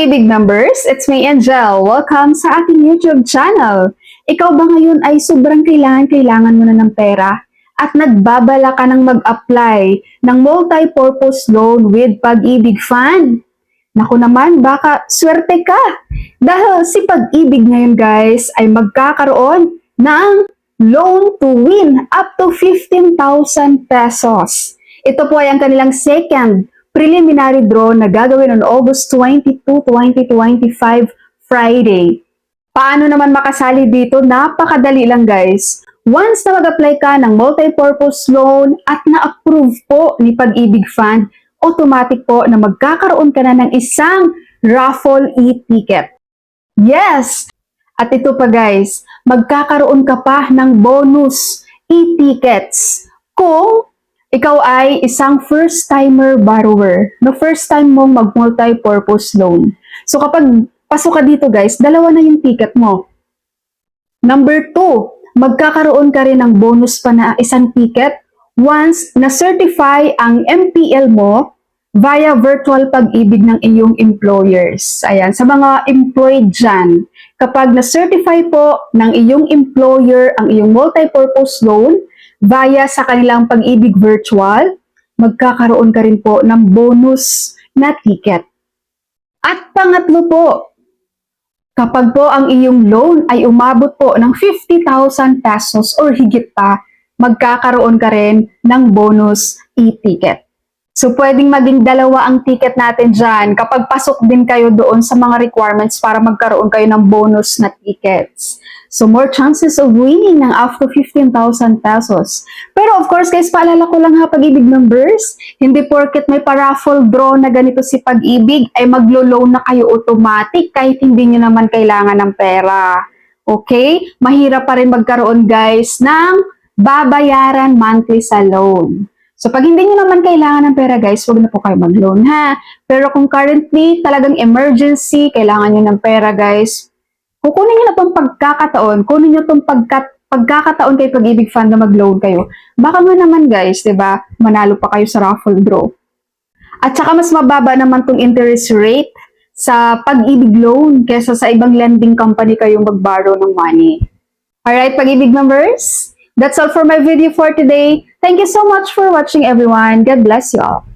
Pag-ibig members, it's me Angel. Welcome sa ating YouTube channel. Ikaw ba ngayon ay sobrang kailangan mo na ng pera at nagbabala ka ng mag-apply ng multi-purpose loan with Pag-ibig Fund? Naku naman, baka swerte ka. Dahil si Pag-ibig ngayon guys ay magkakaroon ng loan to win up to 15,000 pesos. Ito po ay ang kanilang second preliminary draw na gagawin on August 22, 2025, Friday. Paano naman makasali dito? Napakadali lang guys. Once na mag-apply ka ng multi-purpose loan at na-approve po ni Pag-ibig Fund, automatic po na magkakaroon ka na ng isang raffle e-ticket. Yes! At ito pa guys, magkakaroon ka pa ng bonus e-tickets kung ikaw ay isang first-timer borrower, no first time mong mag-multi-purpose loan. So kapag pasok ka dito guys, dalawa na yung ticket mo. Number 2, magkakaroon ka rin ng bonus pa na isang ticket once na-certify ang MPL mo via virtual Pag-ibig ng iyong employers. Ayan, sa mga employed dyan, kapag na-certify po ng iyong employer ang iyong multi-purpose loan, via sa kanilang Pag-ibig virtual, magkakaroon ka rin po ng bonus na ticket. At pangatlo po, kapag po ang iyong loan ay umabot po ng 50,000 pesos or higit pa, magkakaroon ka rin ng bonus e-ticket. So, pwedeng maging dalawa ang ticket natin dyan kapag pasok din kayo doon sa mga requirements para magkaroon kayo ng bonus na tickets. So, more chances of winning ng up to 15,000 pesos. Pero of course, guys, paalala ko lang ha, Pag-ibig members, hindi porket may pa-raffle draw na ganito si Pag-ibig, ay maglo-loan na kayo automatic kahit hindi nyo naman kailangan ng pera. Okay? Mahirap pa rin magkaroon, guys, ng babayaran monthly sa loan. So, pag hindi nyo naman kailangan ng pera, guys, huwag na po kayo mag-loan, ha? Pero kung currently, talagang emergency, kailangan nyo ng pera, guys, kukunin nyo na itong pagkakataon, kunin nyo itong pagkakataon kay Pag-ibig Fund na mag-loan kayo. Baka mo naman, guys, diba, manalo pa kayo sa raffle draw. At saka mas mababa naman itong interest rate sa Pag-ibig loan kesa sa ibang lending company kayong mag-borrow ng money. Alright, Pag-ibig members? That's all for my video for today. Thank you so much for watching, everyone. God bless you all.